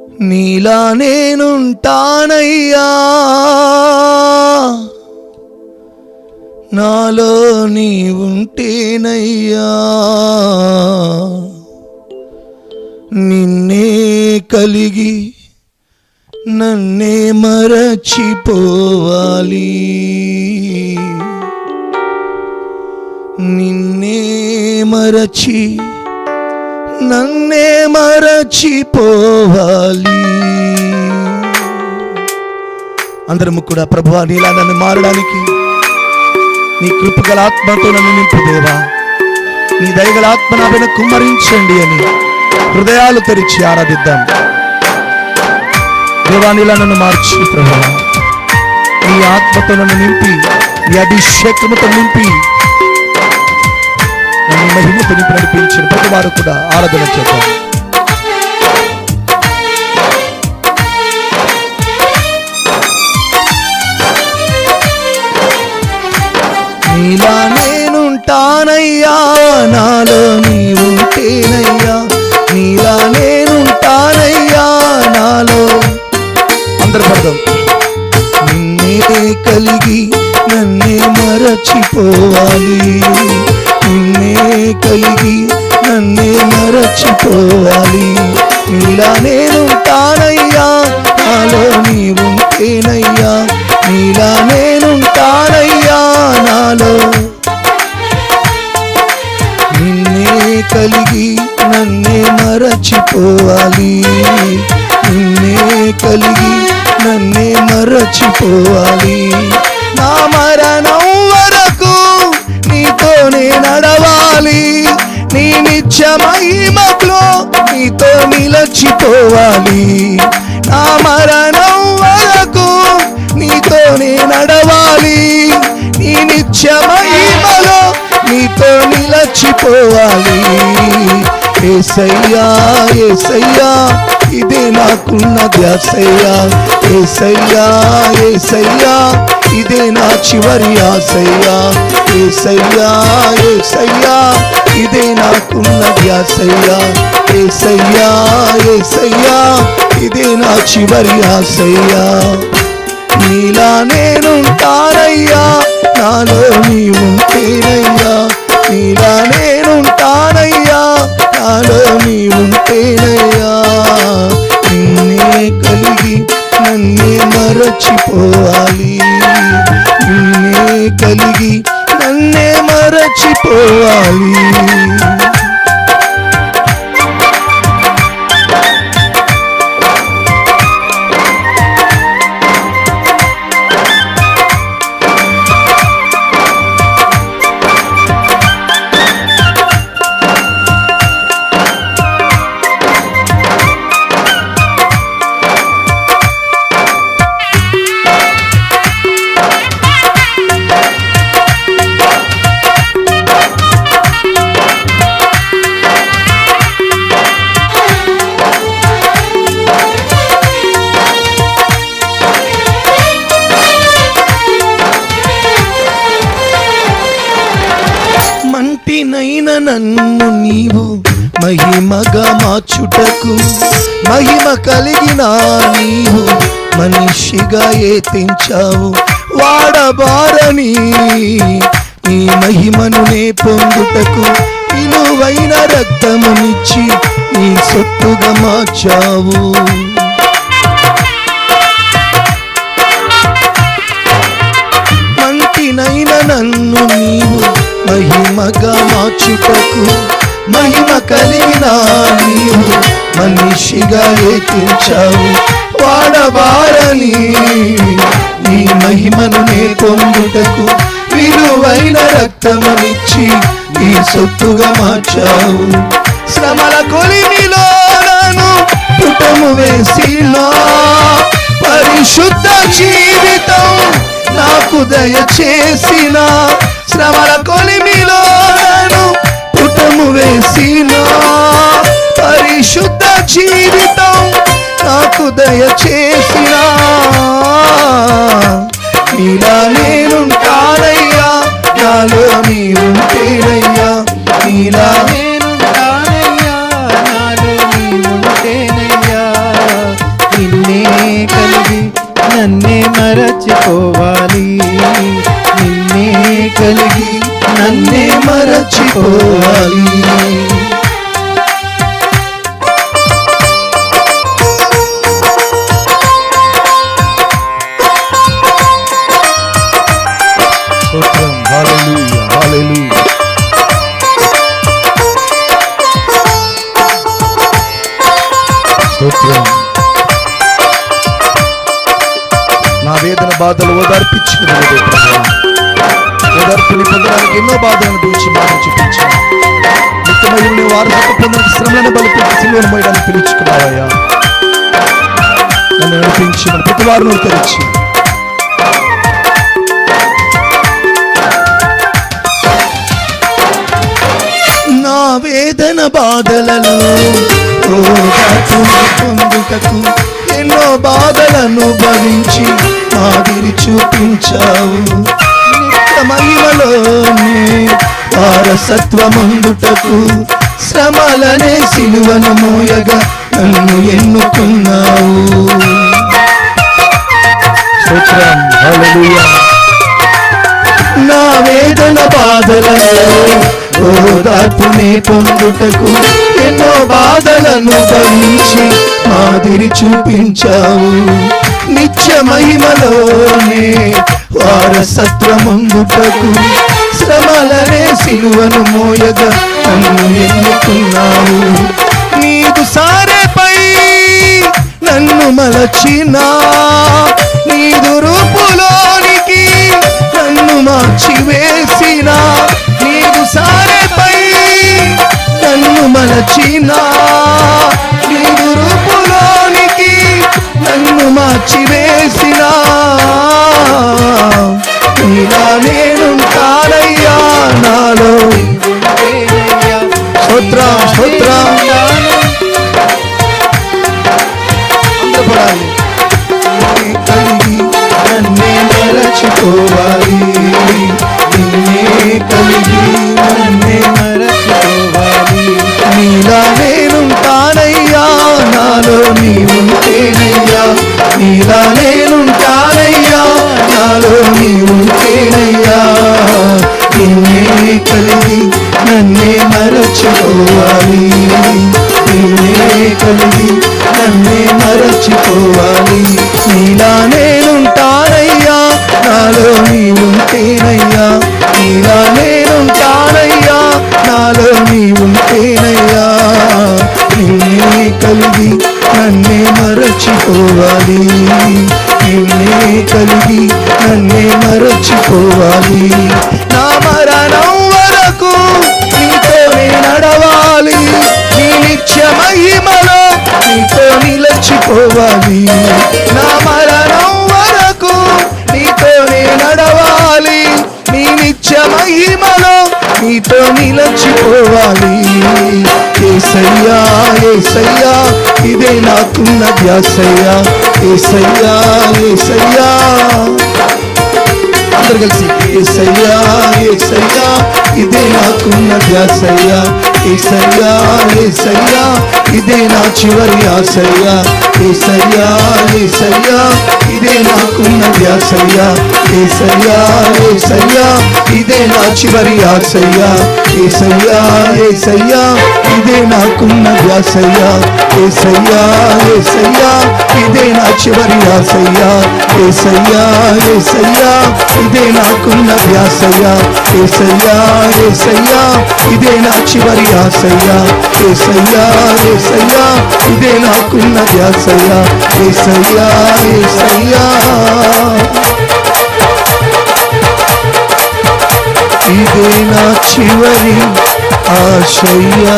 నీలా నేనుంటానయ్యా, నాలో నీవుంటేనయ్యా, నిన్నే కలిగి నన్నే మరచిపోవాలి, నిన్నే మరచి నన్నే మరచిపోవాలి. అందరము కూడా ప్రభువా నీలా నన్ను మారడానికి నీ కృపగల ఆత్మతో నన్ను నింపు దేవా, నీ దయగల ఆత్మ నా పైన కుమ్మరించండి అని హృదయాలు తెరిచి ఆరాధిద్దాం. దేవా నీలా నన్ను మార్చి ప్రభువా, నీ ఆత్మతో నన్ను నింపి, నీ అభిషేకముతో నింపి, నన్ను మహిమతో నింపి నడిపించిన ప్రతి వారు కూడా ఆరాధన చేద్దాం. నీలా నేనుంటానయ్యా, నాలో నీవుంటేనయ్యా, నీలా నేనుంటానయ్యా, నాలో. అందరు పడదాం. నిన్నే కలిగి నన్నే మరచిపోవాలి, నిన్నే కలిగి నన్నే మరచిపోవాలి, నీలా నేనుంటానయ్యా, నాలో నీవుంటేనయ్యా, నీలా నేనుంటానయ్యా, నాలో. నిన్నే కలిగి నన్నే మరచిపోవాలి, నిన్నే కలిగి నన్నే మరచిపోవాలి, నా మరణం వరకు నీతోనే నడవాలి, నీ నిత్య మహిమలో నీతో నిలచిపోవాలి, నా మరణం వరకు నీతోనే నడవాలి, నీ నిత్య మహిమలో నీతో నిలచిపోవాలి. యేసయ్యా యేసయ్యా ఇదే నాకున్న ధ్యాసయ్యా, యేసయ్యా యేసయ్యా ఇదే నా చివరి ఆశయ్యా, యేసయ్యా యేసయ్యా ఇదే నాకున్న ధ్యాసయ్యా, యేసయ్యా యేసయ్యా ఇదే నా చివరి ఆశయ్యా. నీలా నేనుంటానయ్యా, నాలో నీవుంటేనయ్యా, నీలా నేనుంటానయ్యా, నాలో నీవుంటేనయ్యా, నిన్నే కలిగి నన్నే మరచిపోవాలి, నిన్నే కలిగి నన్నే మరచిపోవాలి. మంటినైన నన్ను నీవు మహిమగా మార్చుటకు, మహిమ కలిగిన నీవు మనిషిగా ఎత్తించావు, వాడబారని నీ మహిమను నే పొందుటకు విలువైన రక్తమునిచ్చి నీ సొత్తుగా మార్చావు. మంటినైన నన్ను నీవు మహిమగా మార్చుటకు, మహిమ కలిగిన నీవు మనిషిగా ఎత్తించావు, వాడబారని నీ మహిమను నే పొందుటకు విలువైన రక్తమునిచ్చి నీ సొత్తుగా మార్చావు. శ్రమల కొలిమిలో నన్ను పుటము వేసినా, పరిశుద్ధ జీవితం నాకు దయచేసిన, శ్రమల కొలిమిలో నన్ను పుటము వేసిన, పరిశుద్ధ జీవితం నాకు దయచేసిన, నీలా నేనుంటానయ్యా, నాలో నీవుంటేనయ్యా, నీలా నేనుంటానయ్యా, నాలో నీవుంటేనయ్యా, మరచిపోవాలి, నిన్నే కలిగి నన్నే మరచిపోవాలి. హల్లెలూయా హల్లెలూయా. స్తోత్రం. నా వేదన బాధలు ఓదార్పించుకున్నదే ప్రభువా. ఓదార్పుని పొందడానికి ఎన్నో బాధలను అనుభవించి మార్గం చూపించాను. నిత్యమయుని వారసత్వ పొందడానికి శ్రమలను బలిపెట్టి సిలువను మోయడానికి పిలుచుకున్నావయ్యా. నన్ను నడిపించి మన ప్రతి వారిని తెరిచి నా వేదన బాధలలో పొందుటకు ఎన్నో బాధలను భరించి మాదిరి చూపించావు. నిత్య మహిమలోనే వారసత్వముందుటకు శ్రమలనే సిలువను మోయగా నన్ను ఎన్నుకున్నావు. స్తోత్రం హల్లెలూయా. నా వేదన బాధలలో ఓదార్పునే పొందుటకు ఎన్నో బాధలను భరించి మాదిరి చూపించావు. నిత్య మహిమలోనే వారసత్వముందుటకు శ్రమలనే సిలువను మోయగా నన్ను ఎన్నుకున్నావు. నీదు సారెపై నన్ను మలచిన నీదు రూపులోనికి నన్ను మార్చివేసిన, నీదు సారెపై నన్ను మలచిన నీదు రూపులోనికి నన్ను మార్చివేసిన, నీలా నేనుంటానయ్యా నాలో. స్తోత్రం స్తోత్రం. అందరపడాలి. కలిగి నన్నే మరచిపోవాలి, నిన్నే కలిగి నన్నే మరచిపోవాలి. నీలా నేనుంటానయ్యా నాలో నీవుంటేనయ్యా, నీలా నేనుంటానయ్యా నాలో నీవుంటేనయ్యా. నిన్నే కలిగి నన్నే మరచిపోవాలి, నిన్నే కలిగి నన్నే మరచిపోవాలి. నీలా నేనుంటానయ్యా నాలో నీవుంటేనయ్యా, నీలా నేనుంటానయ్యా నాలో నీవుంటేనయ్యా. నిన్నే కలిగి నన్నే మరచిపోవాలి, నిన్నే కలిగి నన్నే మరచిపోవాలి. నా మరణం వరకు నీతోనే నడవాలి, నీ నిత్య మహిమలో నీతో నిలచిపోవాలి. నా మరణం వరకు నీతోనే నడవాలి, నీ నిత్య మహిమలో నీతో నిలచిపోవాలి. యేసయ్యా యేసయ్యా ఇదే నాకున్న ధ్యాసయ్యా. యేసయ్యా యేసయ్యా అందరు కలిసి యేసయ్యా యేసయ్యా ఇదే నాకున్న ధ్యాసయ్యా. యేసయ్యా యేసయ్యా ఇదే నా చివరి ఆశయ్యా. యేసయ్యా యేసయ్యా ఇదే నాకున్న ధ్యాసయ్యా. యేసయ్యా యేసయ్యా ఇదే నా చివరి ఆశయ్యా. యేసయ్యా యేసయ్యా ఇదే నాకున్న ధ్యాసయ్యా. యేసయ్యా యేసయ్యా ఇదే నా చివరి ఆశయ్యా. యేసయ్యా యేసయ్యా ఇదే నాకున్న ధ్యాసయ్యా. యేసయ్యా యేసయ్యా ఇదే నా చివరి ఆశయ్యా. యేసయ్యా యేసయ్యా ఇదే నాకున్న ధ్యాసయ్యా. యేసయ్యా యేసయ్యా ఇదే నా చివరి ఆశయ్యా.